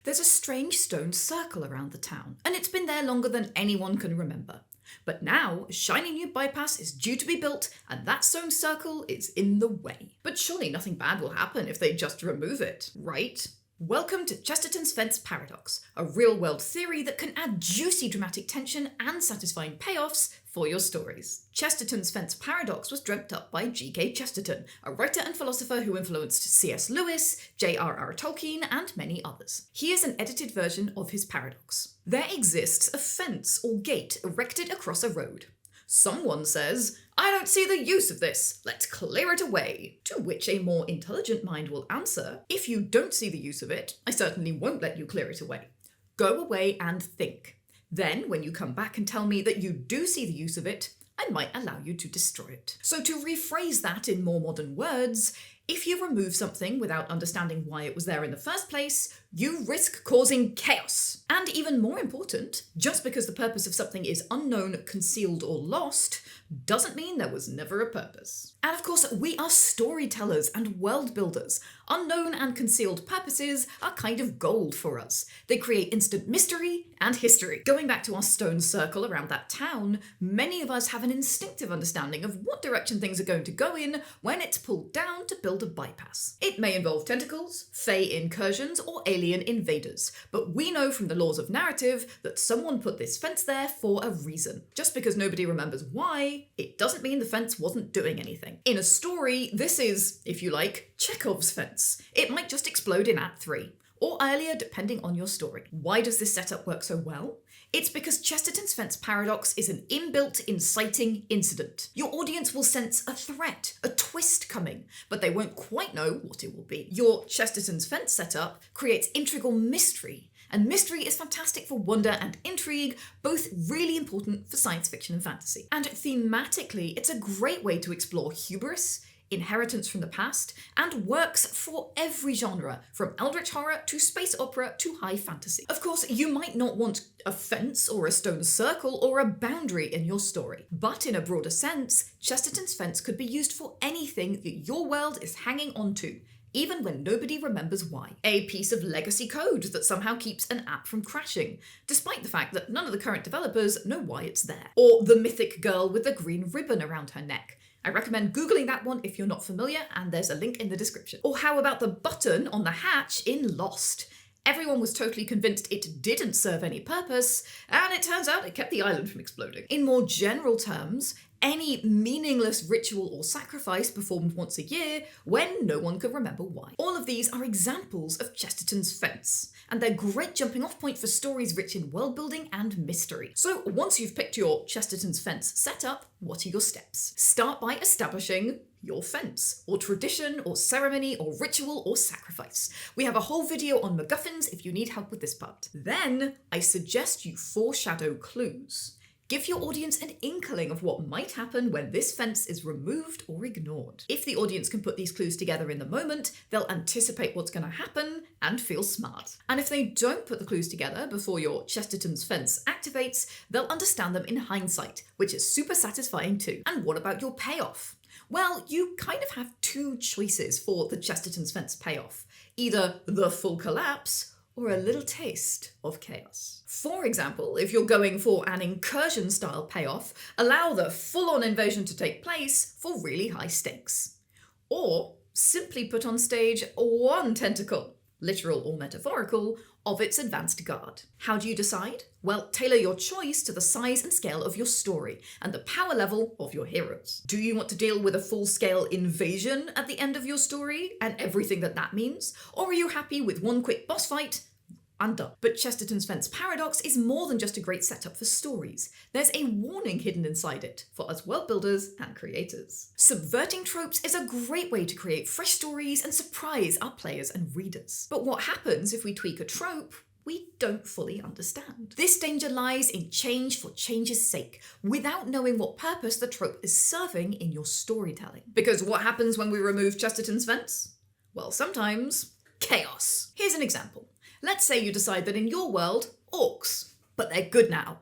There's a strange stone circle around the town, and it's been there longer than anyone can remember. But now, a shiny new bypass is due to be built, and that stone circle is in the way. But surely nothing bad will happen if they just remove it, right? Welcome to Chesterton's fence paradox, a real-world theory that can add juicy dramatic tension and satisfying payoffs for your stories. Chesterton's fence paradox was dreamt up by G.K. Chesterton, a writer and philosopher who influenced C.S. Lewis, J.R.R. Tolkien, and many others. Here's an edited version of his paradox. There exists a fence or gate erected across a road. Someone says, "I don't see the use of this, let's clear it away." To which a more intelligent mind will answer, "If you don't see the use of it, I certainly won't let you clear it away. Go away and think. Then, when you come back and tell me that you do see the use of it, I might allow you to destroy it." So to rephrase that in more modern words, if you remove something without understanding why it was there in the first place, you risk causing chaos. And even more important, just because the purpose of something is unknown, concealed, or lost, doesn't mean there was never a purpose. And of course, we are storytellers and world builders. Unknown and concealed purposes are kind of gold for us. They create instant mystery and history. Going back to our stone circle around that town, many of us have an instinctive understanding of what direction things are going to go in when it's pulled down to build a bypass. It may involve tentacles, fey incursions, or alien invaders, but we know from the laws of narrative that someone put this fence there for a reason. Just because nobody remembers why, it doesn't mean the fence wasn't doing anything. In a story, this is, if you like, Chekhov's fence. It might just explode in Act 3, or earlier depending on your story. Why does this setup work so well? It's because Chesterton's fence paradox is an inbuilt, inciting incident. Your audience will sense a threat, a twist coming, but they won't quite know what it will be. Your Chesterton's fence setup creates integral mystery, and mystery is fantastic for wonder and intrigue, both really important for science fiction and fantasy. And thematically, it's a great way to explore hubris, inheritance from the past, and works for every genre, from eldritch horror to space opera to high fantasy. Of course, you might not want a fence or a stone circle or a boundary in your story, but in a broader sense, Chesterton's fence could be used for anything that your world is hanging onto, even when nobody remembers why. A piece of legacy code that somehow keeps an app from crashing, despite the fact that none of the current developers know why it's there. Or the mythic girl with the green ribbon around her neck. I recommend Googling that one if you're not familiar, and there's a link in the description. Or how about the button on the hatch in Lost? Everyone was totally convinced it didn't serve any purpose, and it turns out it kept the island from exploding. In more general terms, any meaningless ritual or sacrifice performed once a year when no one could remember why. All of these are examples of Chesterton's fence, and they're great jumping off point for stories rich in world building and mystery. So once you've picked your Chesterton's fence setup, what are your steps? Start by establishing your fence, or tradition, or ceremony, or ritual, or sacrifice. We have a whole video on MacGuffins if you need help with this part. Then, I suggest you foreshadow clues. Give your audience an inkling of what might happen when this fence is removed or ignored. If the audience can put these clues together in the moment, they'll anticipate what's going to happen and feel smart. And if they don't put the clues together before your Chesterton's fence activates, they'll understand them in hindsight, which is super satisfying too. And what about your payoff? Well, you kind of have two choices for the Chesterton's fence payoff. Either the full collapse, or a little taste of chaos. For example, if you're going for an incursion-style payoff, allow the full-on invasion to take place for really high stakes. Or simply put on stage one tentacle, literal or metaphorical, of its advanced guard. How do you decide? Well, tailor your choice to the size and scale of your story and the power level of your heroes. Do you want to deal with a full-scale invasion at the end of your story and everything that means? Or are you happy with one quick boss fight and done? But Chesterton's fence paradox is more than just a great setup for stories. There's a warning hidden inside it for us world builders and creators. Subverting tropes is a great way to create fresh stories and surprise our players and readers. But what happens if we tweak a trope we don't fully understand? This danger lies in change for change's sake, without knowing what purpose the trope is serving in your storytelling. Because what happens when we remove Chesterton's fence? Well, sometimes chaos. Here's an example. Let's say you decide that in your world, orcs, but they're good now.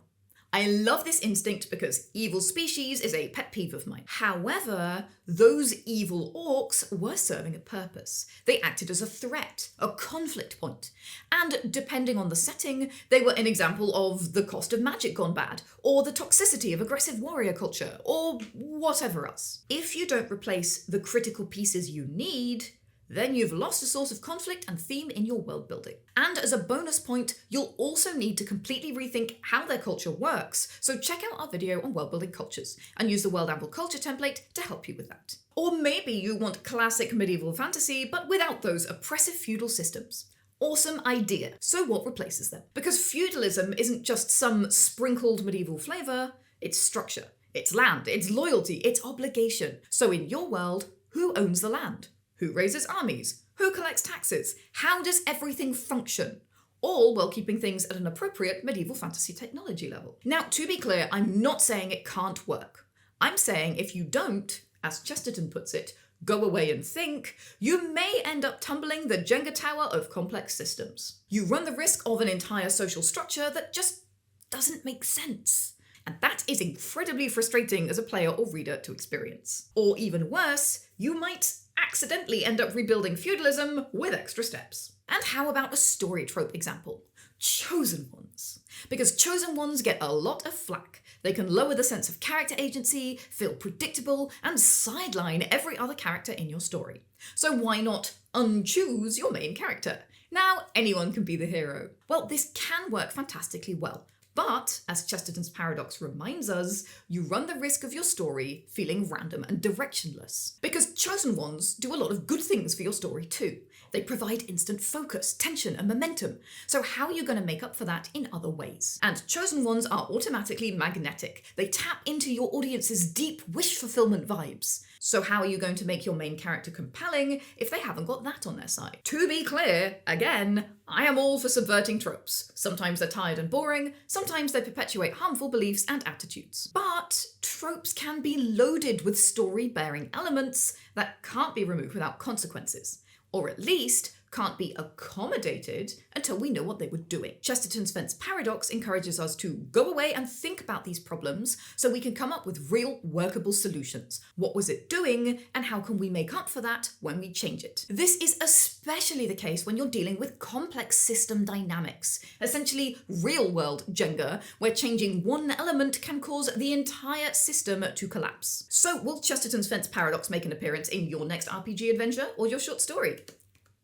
I love this instinct because evil species is a pet peeve of mine. However, those evil orcs were serving a purpose. They acted as a threat, a conflict point. And depending on the setting, they were an example of the cost of magic gone bad, or the toxicity of aggressive warrior culture, or whatever else. If you don't replace the critical pieces you need, then you've lost a source of conflict and theme in your world building. And as a bonus point, you'll also need to completely rethink how their culture works, so check out our video on world building cultures and use the World Amble culture template to help you with that. Or maybe you want classic medieval fantasy, but without those oppressive feudal systems. Awesome idea. So what replaces them? Because feudalism isn't just some sprinkled medieval flavour, it's structure, it's land, it's loyalty, it's obligation. So in your world, who owns the land? Who raises armies? Who collects taxes? How does everything function? All while keeping things at an appropriate medieval fantasy technology level. Now, to be clear, I'm not saying it can't work. I'm saying if you don't, as Chesterton puts it, go away and think, you may end up tumbling the Jenga tower of complex systems. You run the risk of an entire social structure that just doesn't make sense. And that is incredibly frustrating as a player or reader to experience. Or even worse, you might accidentally end up rebuilding feudalism with extra steps. And how about a story trope example? Chosen ones. Because chosen ones get a lot of flack. They can lower the sense of character agency, feel predictable, and sideline every other character in your story. So why not unchoose your main character? Now anyone can be the hero. Well, this can work fantastically well. But, as Chesterton's paradox reminds us, you run the risk of your story feeling random and directionless. Because chosen ones do a lot of good things for your story too. They provide instant focus, tension, and momentum. So how are you going to make up for that in other ways? And chosen ones are automatically magnetic. They tap into your audience's deep wish fulfillment vibes. So how are you going to make your main character compelling if they haven't got that on their side? To be clear, again, I am all for subverting tropes. Sometimes they're tired and boring, sometimes they perpetuate harmful beliefs and attitudes. But tropes can be loaded with story-bearing elements that can't be removed without consequences. Or at least can't be accommodated until we know what they were doing. Chesterton's fence paradox encourages us to go away and think about these problems so we can come up with real workable solutions. What was it doing and how can we make up for that when we change it? This is especially the case when you're dealing with complex system dynamics, essentially real-world Jenga, where changing one element can cause the entire system to collapse. So will Chesterton's fence paradox make an appearance in your next RPG adventure or your short story?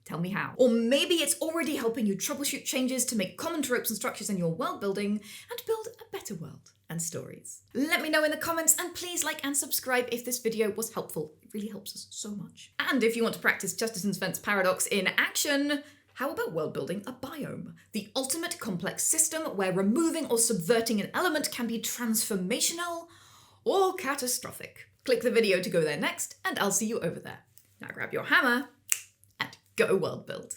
Tell me how. Or maybe it's already helping you troubleshoot changes to make common tropes and structures in your world building and build a better world and stories. Let me know in the comments, and please like and subscribe if this video was helpful. It really helps us so much. And if you want to practice Chesterton's fence paradox in action, how about world building a biome? The ultimate complex system where removing or subverting an element can be transformational or catastrophic. Click the video to go there next, and I'll see you over there. Now grab your hammer, go world build.